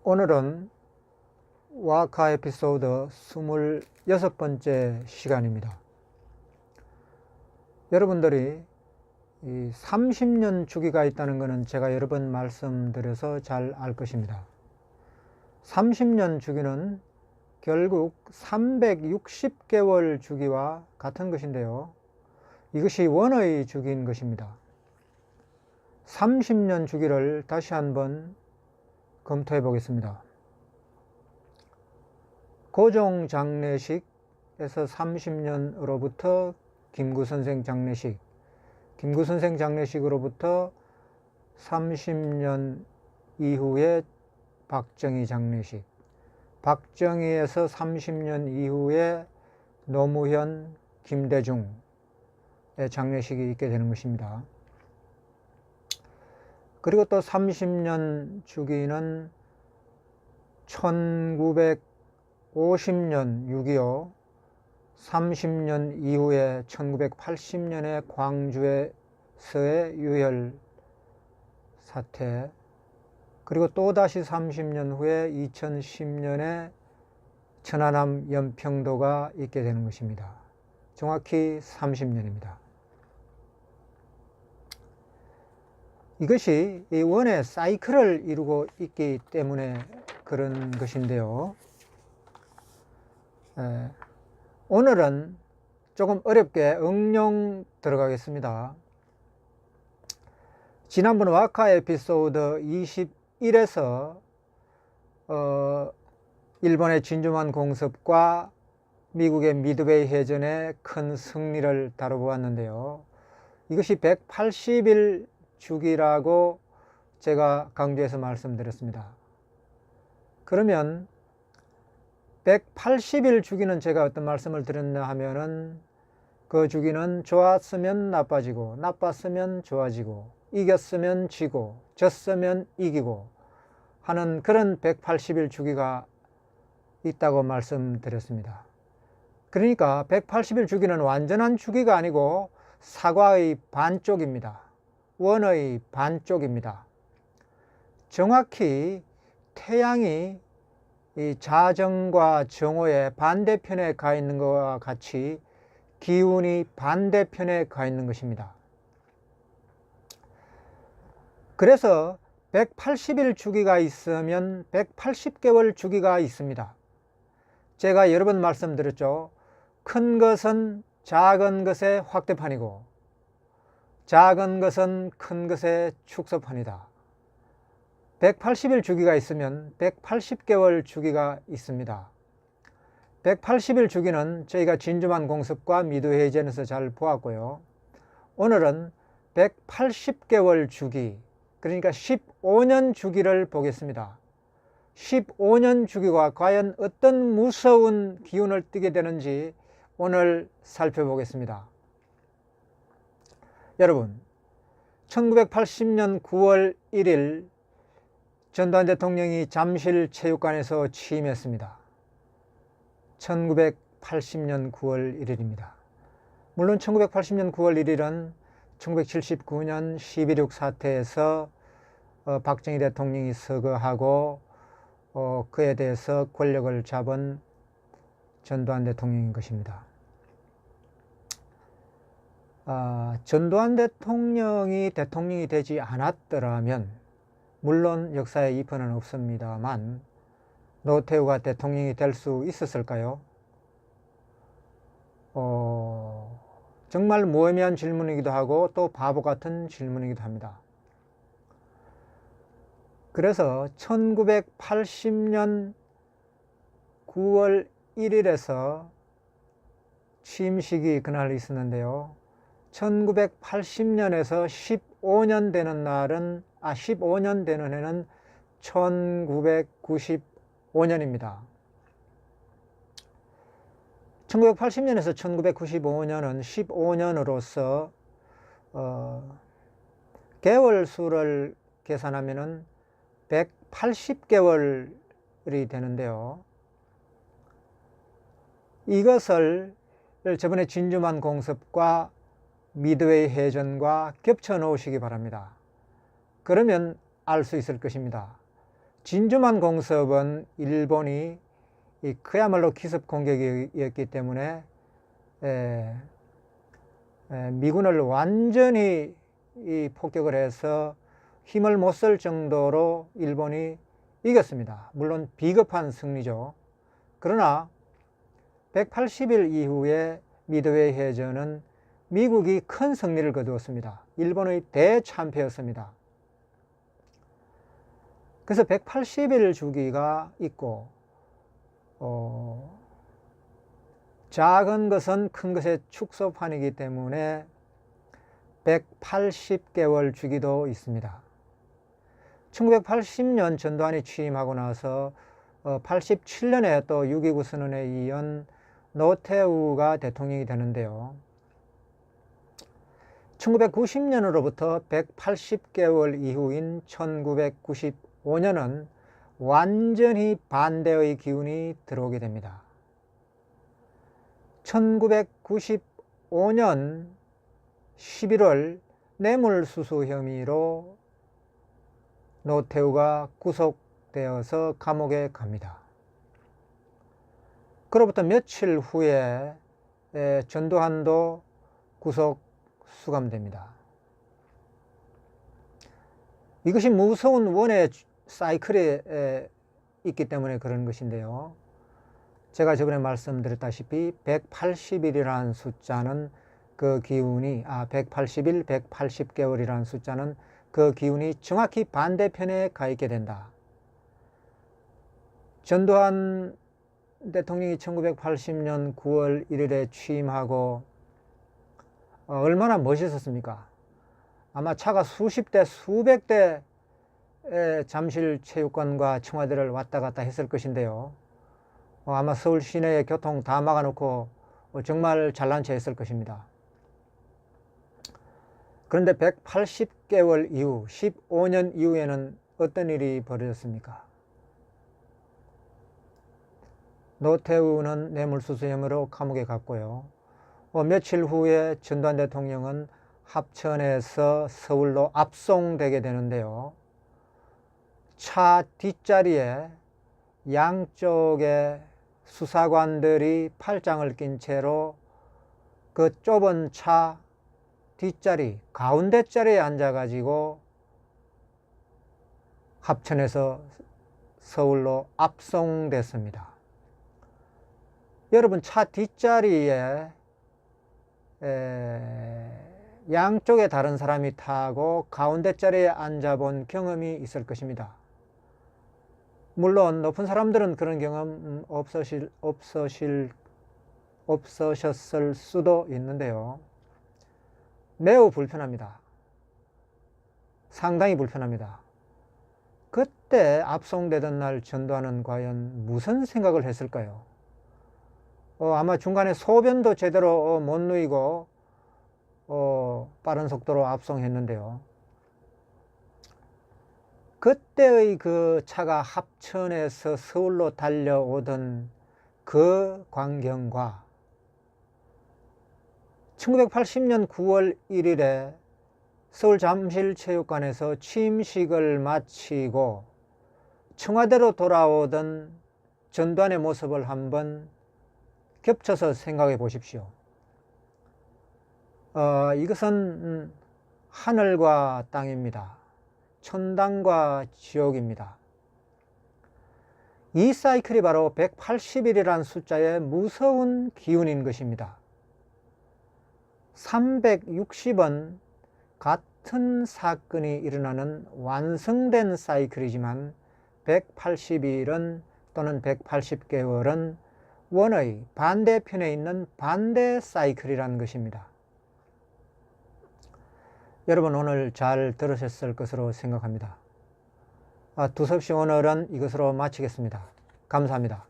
오늘은 와카 에피소드 26번째 시간입니다. 여러분들이 이 30년 주기가 있다는 것은 제가 여러 번 말씀드려서 잘 알 것입니다. 30년 주기는 결국 360개월 주기와 같은 것인데요. 이것이 원의 주기인 것입니다. 30년 주기를 다시 한번 검토해 보겠습니다. 고종장례식에서 30년으로부터 김구선생 장례식, 김구선생 장례식으로부터 30년 이후에 박정희 장례식, 박정희에서 30년 이후에 노무현, 김대중의 장례식이 있게 되는 것입니다. 그리고 또 30년 주기는 1950년 6.25, 30년 이후에 1980년에 광주에서의 유혈 사태, 그리고 또다시 30년 후에 2010년에 천안함 연평도가 있게 되는 것입니다. 정확히 30년입니다. 이것이 이 원의 사이클을 이루고 있기 때문에 그런 것인데요. 오늘은 조금 어렵게 응용 들어가겠습니다. 지난번 와카 에피소드 21에서 일본의 진주만 공습과 미국의 미드웨이 해전의 큰 승리를 다뤄보았는데요. 이것이 180일 주기라고 제가 강조해서 말씀드렸습니다. 그러면 180일 주기는 제가 어떤 말씀을 드렸나 하면은 그 주기는 좋았으면 나빠지고 나빴으면 좋아지고 이겼으면 지고 졌으면 이기고 하는 그런 180일 주기가 있다고 말씀드렸습니다. 그러니까 180일 주기는 완전한 주기가 아니고 사과의 반쪽입니다. 원의 반쪽입니다. 정확히 태양이 이 자정과 정오의 반대편에 가 있는 것과 같이 기운이 반대편에 가 있는 것입니다. 그래서 180일 주기가 있으면 180개월 주기가 있습니다. 제가 여러 번 말씀드렸죠. 큰 것은 작은 것의 확대판이고 작은 것은 큰 것의 축소판이다. 180일 주기가 있으면 180개월 주기가 있습니다. 180일 주기는 저희가 진주만 공습과 미드웨이 해전에서 잘 보았고요. 오늘은 180개월 주기, 그러니까 15년 주기를 보겠습니다. 15년 주기가 과연 어떤 무서운 기운을 띠게 되는지 오늘 살펴보겠습니다. 여러분, 1980년 9월 1일 전두환 대통령이 잠실체육관에서 취임했습니다. 1980년 9월 1일입니다. 물론 1980년 9월 1일은 1979년 12.6 사태에서 박정희 대통령이 서거하고 그에 대해서 권력을 잡은 전두환 대통령인 것입니다. 전두환 대통령이 되지 않았더라면 물론 역사에 이편은 없습니다만 노태우가 대통령이 될 수 있었을까요? 정말 무의미한 질문이기도 하고 또 바보 같은 질문이기도 합니다. 그래서 1980년 9월 1일에서 취임식이 그날 있었는데요. 1980년에서 15년 되는 날은 15년 되는 해는 1995년입니다. 1980년에서 1995년은 15년으로서 개월 수를 계산하면은 180개월이 되는데요. 이것을 저번에 진주만 공습과 미드웨이 해전과 겹쳐 놓으시기 바랍니다. 그러면 알 수 있을 것입니다. 진주만 공습은 일본이 그야말로 기습 공격이었기 때문에 미군을 완전히 폭격을 해서 힘을 못 쓸 정도로 일본이 이겼습니다. 물론 비겁한 승리죠. 그러나 180일 이후에 미드웨이 해전은 미국이 큰 승리를 거두었습니다. 일본의 대참패였습니다. 그래서 180일 주기가 있고 작은 것은 큰 것의 축소판이기 때문에 180개월 주기도 있습니다. 1980년 전두환이 취임하고 나서 87년에 또 6.29 선언에 이은 노태우가 대통령이 되는데요. 1990년으로부터 180개월 이후인 1995년은 완전히 반대의 기운이 들어오게 됩니다. 1995년 11월 뇌물수수 혐의로 노태우가 구속되어서 감옥에 갑니다. 그로부터 며칠 후에 전두환도 구속 수감됩니다. 이것이 무서운 원의 사이클이 있기 때문에 그런 것인데요. 제가 저번에 말씀드렸다시피 180일이라는 숫자는 그 기운이 180일, 180개월이라는 숫자는 그 기운이 정확히 반대편에 가 있게 된다. 전두환 대통령이 1980년 9월 1일에 취임하고 얼마나 멋있었습니까? 아마 차가 수십 대, 수백 대 잠실체육관과 청와대를 왔다 갔다 했을 것인데요. 아마 서울 시내의 교통 다 막아놓고 정말 잘난 체 했을 것입니다. 그런데 180개월 이후, 15년 이후에는 어떤 일이 벌어졌습니까? 노태우는 뇌물수수 혐의로 감옥에 갔고요. 며칠 후에 전두환 대통령은 합천에서 서울로 압송되게 되는데요. 차 뒷자리에 양쪽에 수사관들이 팔짱을 낀 채로 그 좁은 차 뒷자리, 가운데 자리에 앉아가지고 합천에서 서울로 압송됐습니다. 여러분, 차 뒷자리에 양쪽에 다른 사람이 타고 가운데 자리에 앉아본 경험이 있을 것입니다. 물론 높은 사람들은 그런 경험 없으셨을 수도 있는데요. 매우 불편합니다. 상당히 불편합니다. 그때 압송되던 날 전두환은 과연 무슨 생각을 했을까요? 아마 중간에 소변도 제대로 못 누이고 빠른 속도로 압송했는데요. 그때의 그 차가 합천에서 서울로 달려오던 그 광경과 1980년 9월 1일에 서울 잠실체육관에서 취임식을 마치고 청와대로 돌아오던 전두환의 모습을 한번 겹쳐서 생각해 보십시오. 이것은 하늘과 땅입니다. 천당과 지옥입니다. 이 사이클이 바로 180일이라는 숫자의 무서운 기운인 것입니다. 360은 같은 사건이 일어나는 완성된 사이클이지만 180일은 또는 180개월은 원의 반대편에 있는 반대 사이클이라는 것입니다. 여러분, 오늘 잘 들으셨을 것으로 생각합니다. 두서없이 오늘은 이것으로 마치겠습니다. 감사합니다.